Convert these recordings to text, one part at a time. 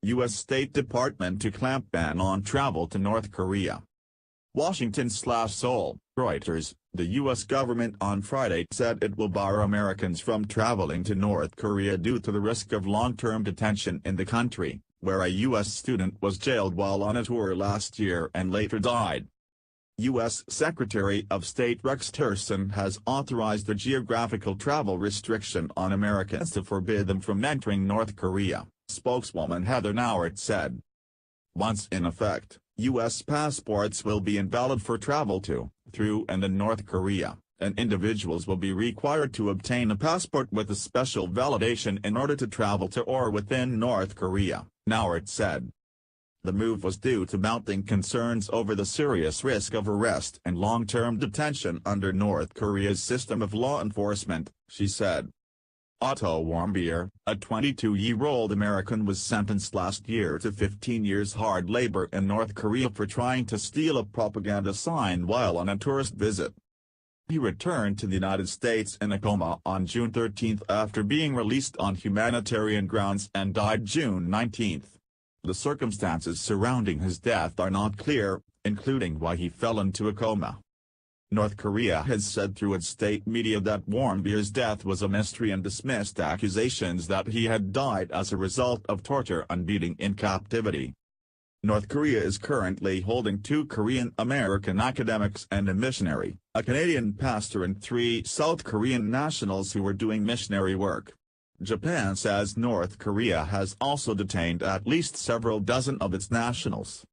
U.S. State Department to clamp ban on travel to North Korea. Washington/Seoul, Reuters. The U.S. government on Friday said it will bar Americans from traveling to North Korea due to the risk of long-term detention in the country, where a U.S. student was jailed while on a tour last year and later died. U.S. Secretary of State Rex Tillerson has authorized a geographical travel restriction on Americans to forbid them from entering North Korea, spokeswoman Heather Nauert said. Once in effect, U.S. passports will be invalid for travel to, through and in North Korea, and individuals will be required to obtain a passport with a special validation in order to travel to or within North Korea, Nauert said. The move was due to mounting concerns over the serious risk of arrest and long-term detention under North Korea's system of law enforcement, she said. Otto Warmbier, a 22-year-old American, was sentenced last year to 15 years hard labor in North Korea for trying to steal a propaganda sign while on a tourist visit. He returned to the United States in a coma on June 13 after being released on humanitarian grounds and died June 19. The circumstances surrounding his death are not clear, including why he fell into a coma. North Korea has said through its state media that Warmbier's death was a mystery and dismissed accusations that he had died as a result of torture and beating in captivity. North Korea is currently holding 2 Korean-American academics and a missionary, a Canadian pastor and 3 South Korean nationals who were doing missionary work. Japan says North Korea has also detained at least several dozen of its nationals.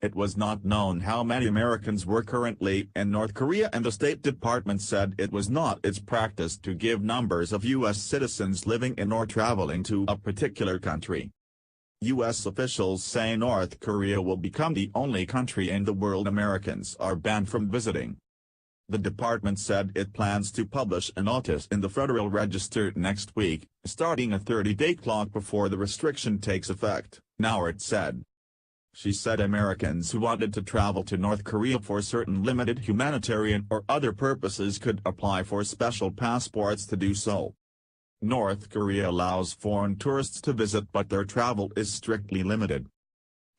It was not known how many Americans were currently in North Korea, and the State Department said it was not its practice to give numbers of U.S. citizens living in or traveling to a particular country. U.S. officials say North Korea will become the only country in the world Americans are banned from visiting. The department said it plans to publish a notice in the Federal Register next week, starting a 30-day clock before the restriction takes effect, Nauert said. She said Americans who wanted to travel to North Korea for certain limited humanitarian or other purposes could apply for special passports to do so. North Korea allows foreign tourists to visit, but their travel is strictly limited.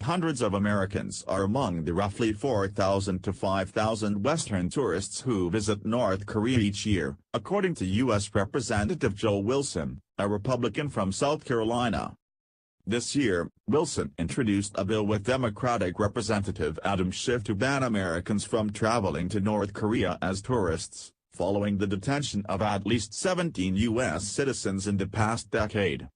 Hundreds of Americans are among the roughly 4,000 to 5,000 Western tourists who visit North Korea each year, according to U.S. Representative Joe Wilson, a Republican from South Carolina. This year, Wilson introduced a bill with Democratic Representative Adam Schiff to ban Americans from traveling to North Korea as tourists, following the detention of at least 17 U.S. citizens in the past decade.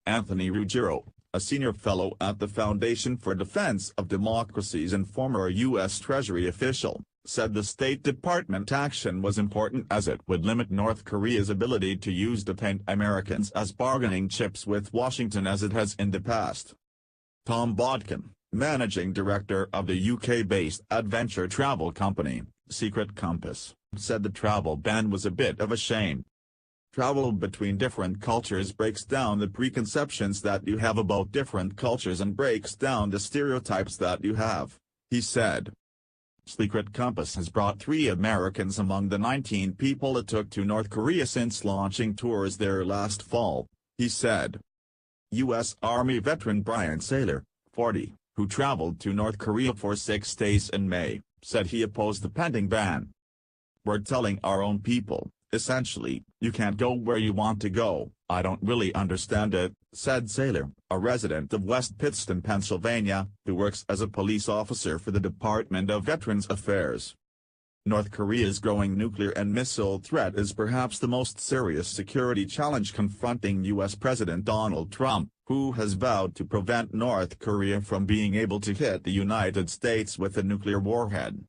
Anthony Ruggiero, a senior fellow at the Foundation for Defense of Democracies and former U.S. Treasury official, said the State Department action was important as it would limit North Korea's ability to use detained Americans as bargaining chips with Washington as it has in the past. Tom Bodkin, managing director of the UK-based adventure travel company, Secret Compass, said the travel ban was a bit of a shame. Travel between different cultures breaks down the preconceptions that you have about different cultures and breaks down the stereotypes that you have, he said. Secret Compass has brought 3 Americans among the 19 people it took to North Korea since launching tours there last fall, he said. U.S. Army veteran Brian Saylor, 40, who traveled to North Korea for 6 days in May, said he opposed the pending ban. "We're telling our own people, essentially, you can't go where you want to go. I don't really understand it," said Saylor, a resident of West Pittston, Pennsylvania, who works as a police officer for the Department of Veterans Affairs. North Korea's growing nuclear and missile threat is perhaps the most serious security challenge confronting U.S. President Donald Trump, who has vowed to prevent North Korea from being able to hit the United States with a nuclear warhead.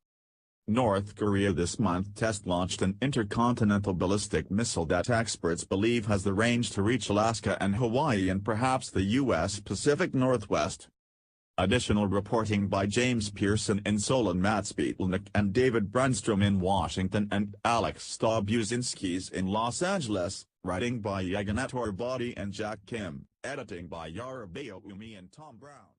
North Korea this month test-launched an intercontinental ballistic missile that experts believe has the range to reach Alaska and Hawaii and perhaps the U.S. Pacific Northwest. Additional reporting by James Pearson in Seoul and Matt Spietelnick and David Brunstrom in Washington and Alex Stabuzinskis in Los Angeles, writing by Yeganat Orbody and Jack Kim, editing by Yara Bayoumi and Tom Brown.